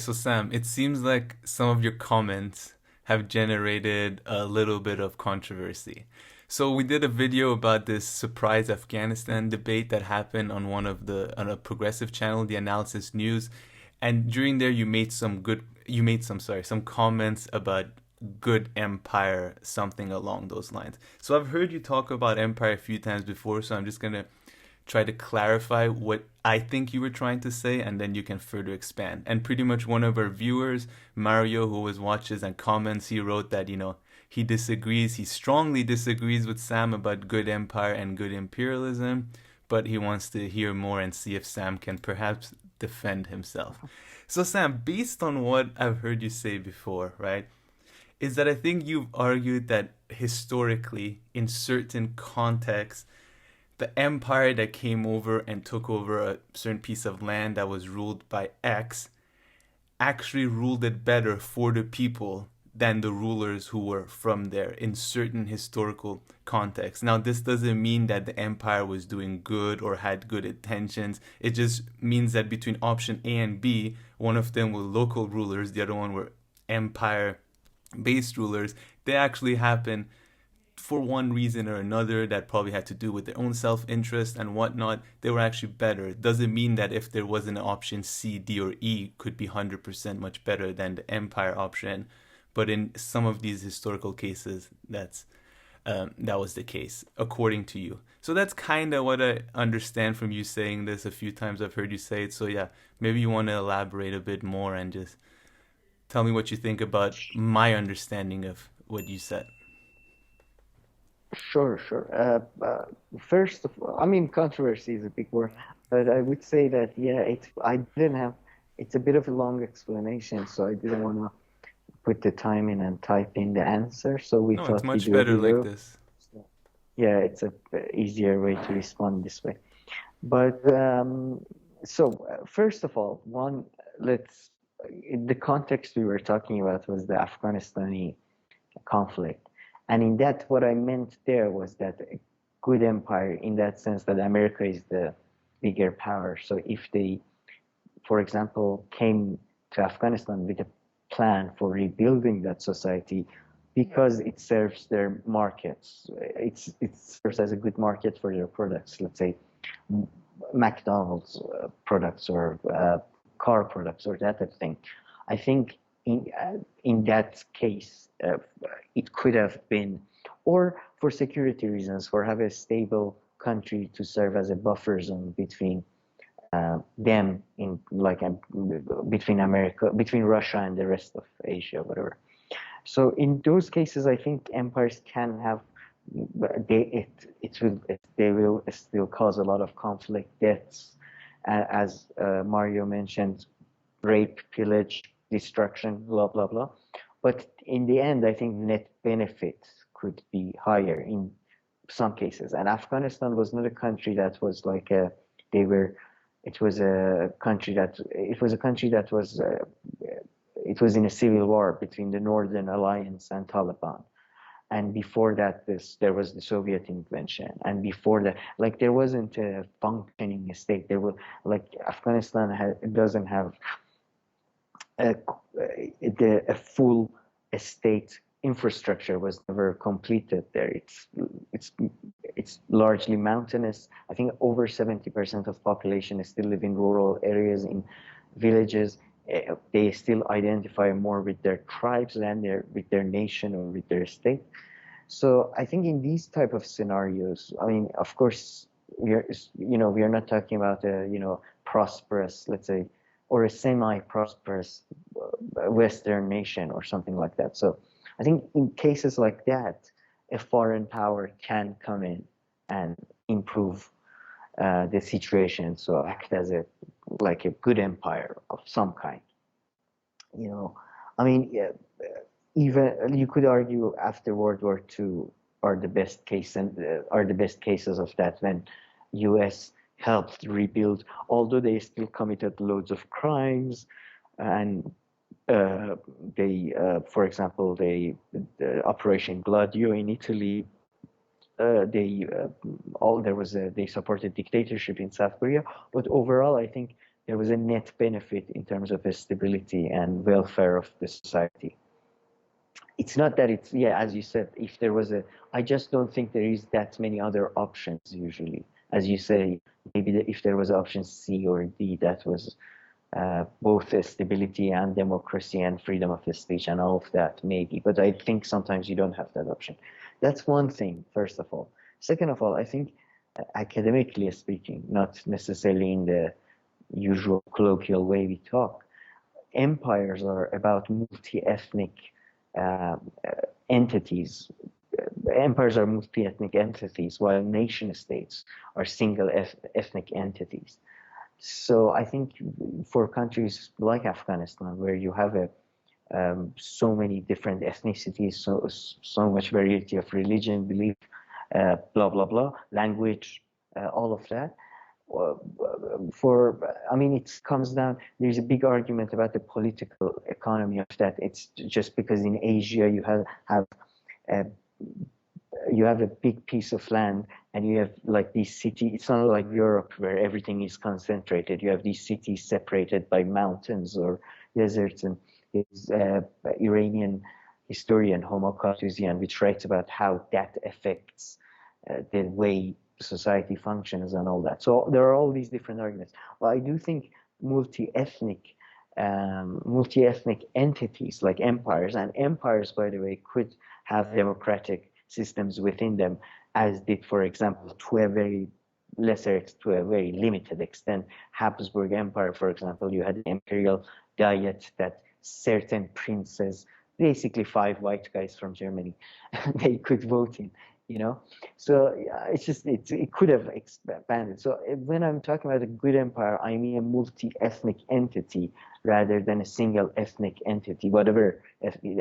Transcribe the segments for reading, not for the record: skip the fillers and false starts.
So Sam, it seems like some of your comments have generated a little bit of controversy. So we did a video about this surprise Afghanistan debate that happened on on a progressive channel, the Analysis News, and during there you made some comments about good empire, something along those lines. So I've heard you talk about empire a few times before, so I'm just gonna try to clarify what I think you were trying to say, and then you can further expand. And pretty much one of our viewers, Mario, who always watches and comments, he wrote that, he disagrees, he strongly disagrees with Sam about good empire and good imperialism, but he wants to hear more and see if Sam can perhaps defend himself. So, Sam, based on what I've heard you say before, right, is that I think you've argued that historically, in certain contexts, the empire that came over and took over a certain piece of land that was ruled by X actually ruled it better for the people than the rulers who were from there in certain historical contexts. Now, this doesn't mean that the empire was doing good or had good intentions. It just means that between option A and B, one of them were local rulers, the other one were empire based rulers. They actually happened for one reason or another that probably had to do with their own self-interest and whatnot. They were actually better. It doesn't mean that if there was an option C, D, or E could be 100% much better than the empire option. But in some of these historical cases, that was the case, according to you. So that's kind of what I understand from you saying this a few times. I've heard you say it. So yeah, maybe you want to elaborate a bit more and just tell me what you think about my understanding of what you said. Sure, sure. First of all, I mean, controversy is a big word, but I would say that, yeah, I didn't have, it's a bit of a long explanation, so I didn't want to put the time in and type in the answer, so we No, it's thought we much do a better like video. this. So, yeah, it's a easier way to respond this way. But first of all, let's, the context we were talking about was the Afghanistani conflict. And in that, what I meant there was that a good empire, in that sense that America is the bigger power. So if they, for example, came to Afghanistan with a plan for rebuilding that society, because it serves their markets, it serves as a good market for their products. Let's say McDonald's products or car products or that type of thing. I think in that case, it could have been, or for security reasons, for have a stable country to serve as a buffer zone between them in like between America, between Russia and the rest of Asia, whatever. So in those cases, I think empires can have they will still cause a lot of conflict, deaths, as Mario mentioned, rape, pillage, destruction, blah blah blah. But in the end, I think net benefit could be higher in some cases. And Afghanistan was not a country that was like a they were. It was a country that was it was in a civil war between the Northern Alliance and Taliban. And before that, there was the Soviet intervention. And before that, like there wasn't a functioning state. There was like doesn't have a, a full state infrastructure was never completed there. It's it's largely mountainous. I think over 70% of population still live in rural areas, in villages. They still identify more with their tribes than with their nation or with their state. So I think in these type of scenarios, I mean, of course, we are not talking about a prosperous, let's say, or a semi-prosperous Western nation or something like that. So I think in cases like that, a foreign power can come in and improve the situation. So act as a like a good empire of some kind. You know, I mean, yeah, even you could argue after World War II are the best cases of that when U.S. helped rebuild, although they still committed loads of crimes and uh, for example, the Operation Gladio in Italy, they all there was a, they supported dictatorship in South Korea, but overall, I think there was a net benefit in terms of the stability and welfare of the society. It's not that it's, yeah, as you said, if there was a, I just don't think there is that many other options usually. As you say, maybe if there was option C or D, that was both stability and democracy and freedom of speech and all of that, maybe. But I think sometimes you don't have that option. That's one thing, first of all. Second of all, I think academically speaking, not necessarily in the usual colloquial way we talk, empires are about multi-ethnic uh, entities. Empires are multi-ethnic entities, while nation states are single ethnic entities. So I think for countries like Afghanistan, where you have so many different ethnicities, so much variety of religion, belief, blah blah blah, language, all of that. For I mean, it comes down. There's a big argument about the political economy of that. It's just because in Asia you have uh, you have a big piece of land and you have like these cities. It's not like Europe where everything is concentrated. You have these cities separated by mountains or deserts. And there's Iranian historian Homo Katuzian, which writes about how that affects the way society functions and all that. So there are all these different arguments. Well, I do think multi-ethnic multi-ethnic entities like empires, and empires, by the way, could have democratic systems within them, as did, for example, to a very to a very limited extent, Habsburg Empire, for example. You had an imperial diet that certain princes, basically five white guys from Germany, they could vote in, you know. So yeah, it could have expanded. So when I'm talking about a good empire, I mean a multi-ethnic entity rather than a single ethnic entity, whatever,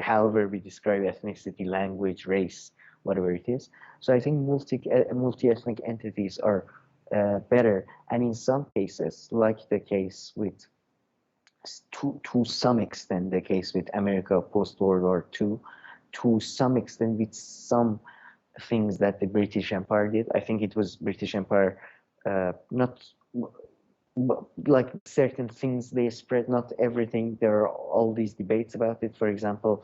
however we describe ethnicity, language, race, whatever it is. So I think multi-ethnic entities are better, and in some cases, like the case with to some extent the case with America post World War II, to some extent with some things that the British Empire did. I think it was British Empire, not like certain things they spread, not everything. There are all these debates about it. For example,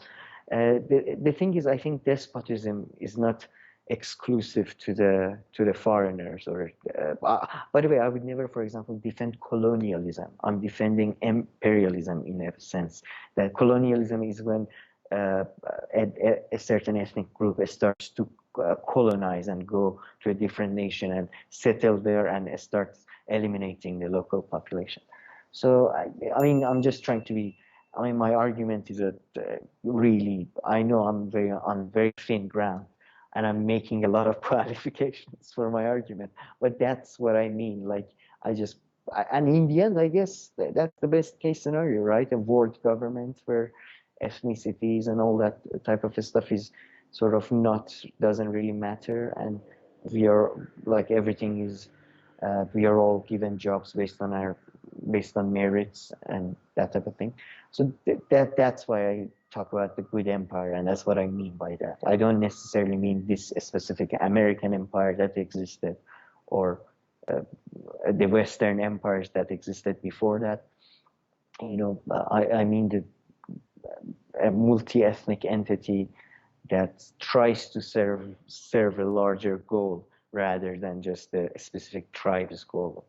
the thing is, I think despotism is not exclusive to the foreigners. Or by the way, I would never, for example, defend colonialism. I'm defending imperialism in a sense. That colonialism is when a certain ethnic group starts to colonize and go to a different nation and settle there and start eliminating the local population. So I mean, I'm just trying to be. I mean, my argument is that really, I know I'm very on very thin ground, and I'm making a lot of qualifications for my argument. But that's what I mean. Like, and in the end, I guess that's the best case scenario, right? A world government where ethnicities and all that type of stuff is sort of not doesn't really matter, and we are like everything is we are all given jobs based on merits and that type of thing. So that's why I talk about the good empire, and that's what I mean by that. I don't necessarily mean this specific American empire that existed, or uh, the Western empires that existed before that. You know, I mean the a multi-ethnic entity that tries to serve a larger goal rather than just a specific tribe's goal.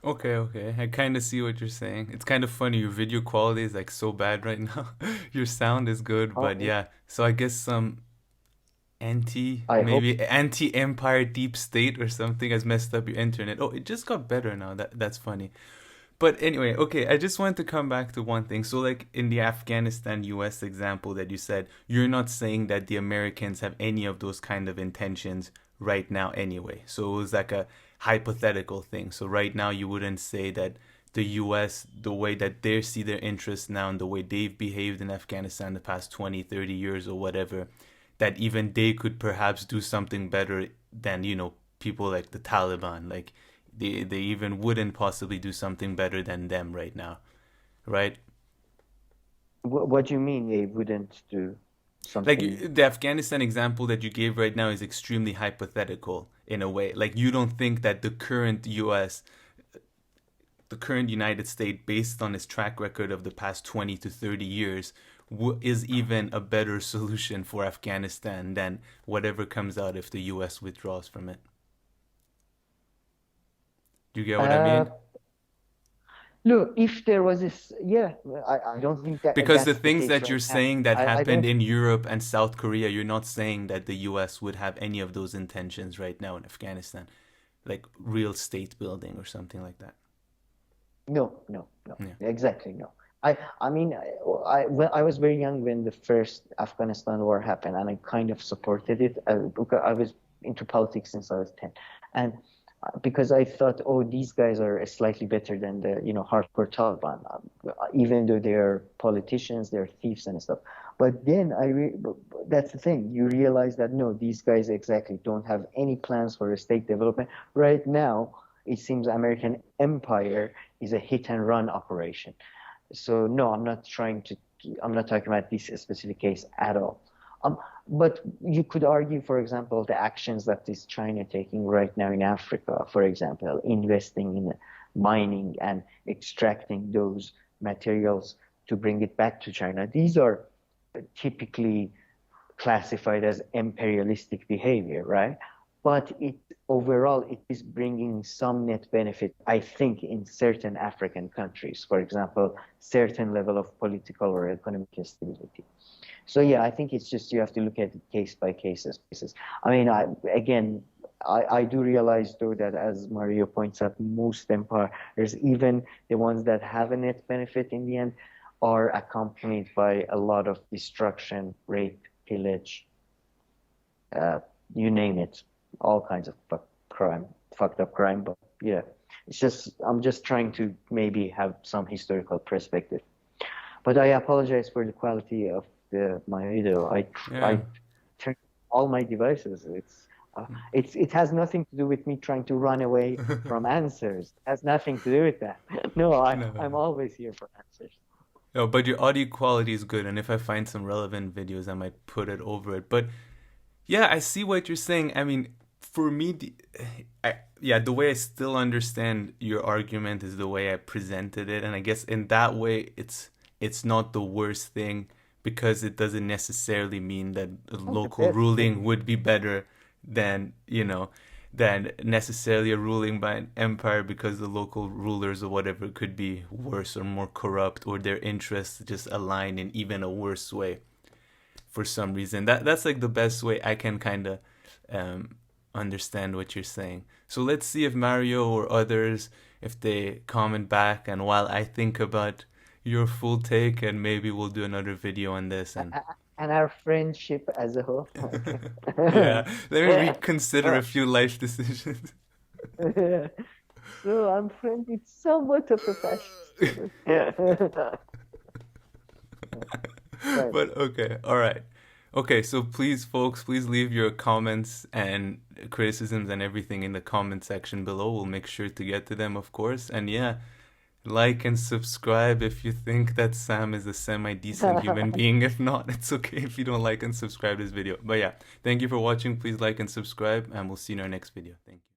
Okay, okay. I kind of see what you're saying. It's kind of funny. Your video quality is like so bad right now. Your sound is good, but Oh, yeah. So I guess I hope. maybe anti-empire deep state or something has messed up your internet. Oh, it just got better now. That's funny. But anyway, okay, I just wanted to come back to one thing. So, like in the Afghanistan US example that you said, you're not saying that the Americans have any of those kind of intentions right now anyway. So, it was like a hypothetical thing. So, right now, you wouldn't say that the US, the way that they see their interests now and the way they've behaved in Afghanistan the past 20, 30 years or whatever, that even they could perhaps do something better than, people like the Taliban. Like, they even wouldn't possibly do something better than them right now, right? What do you mean they wouldn't do Like something? the Afghanistan example that you gave right now is extremely hypothetical in a way. Like you don't think that the current US the current United States, based on its track record of the past 20 to 30 years, is even a better solution for Afghanistan than whatever comes out if the US withdraws from it. Do you get what I Uh, mean? Look, if there was this, yeah, I don't think that Because the that's the things case that right you're now. saying that I happened don't. in Europe and South Korea, you're not saying that the US would have any of those intentions right now in Afghanistan, like real state building or something like that. No, no, no, Yeah. exactly no. I mean, when I was very young when the first Afghanistan war happened, and I kind of supported it because I was into politics since I was 10, and because I thought, oh, these guys are slightly better than the hardcore Taliban, even though they're politicians, they're thieves and stuff. But then that's the thing. You realize that no, these guys exactly don't have any plans for a state development right now. It seems American empire is a hit and run operation. So no, I'm not talking about this specific case at all. Um, but you could argue, for example, the actions that is China taking right now in Africa, for example, investing in mining and extracting those materials to bring it back to China. These are typically classified as imperialistic behavior, right? But it overall it is bringing some net benefit, I think, in certain African countries, for example, certain level of political or economic stability. So yeah, I think it's just you have to look at it case by case basis. I mean, I do realize though that as Mario points out, most empires, even the ones that have a net benefit in the end, are accompanied by a lot of destruction, rape, pillage, uh, you name it, all kinds of fucked up crime. But yeah, it's just I'm just trying to maybe have some historical perspective. But I apologize for the quality of my video. Yeah. I turned all my devices. It has nothing to do with me trying to run away from answers. It has nothing to do with that. No, No. I'm always here for answers. No, but your audio quality is good, and if I find some relevant videos, I might put it over it. But yeah, I see what you're saying. I mean, for me, yeah, the way I still understand your argument is the way I presented it, and I guess in that way, it's not the worst thing because it doesn't necessarily mean that a Not the local best ruling thing. would be better than than necessarily a ruling by an empire because the local rulers or whatever could be worse or more corrupt or their interests just align in even a worse way for some reason. That's like the best way I can kind of um, understand what you're saying. So let's see if Mario or others if they comment back, and while I think about your full take, and maybe we'll do another video on this and And our friendship as a whole. Okay. yeah, let me reconsider a few life decisions. So I'm friends with somewhat of a fascist. Yeah. Right. But okay, all right. Okay, so please, folks, please leave your comments and criticisms and everything in the comment section below. We'll make sure to get to them, of course. And yeah, like and subscribe if you think that Sam is a semi-decent human being. If not, it's okay if you don't like and subscribe this video. But yeah, thank you for watching. Please like and subscribe, and we'll see you in our next video. Thank you.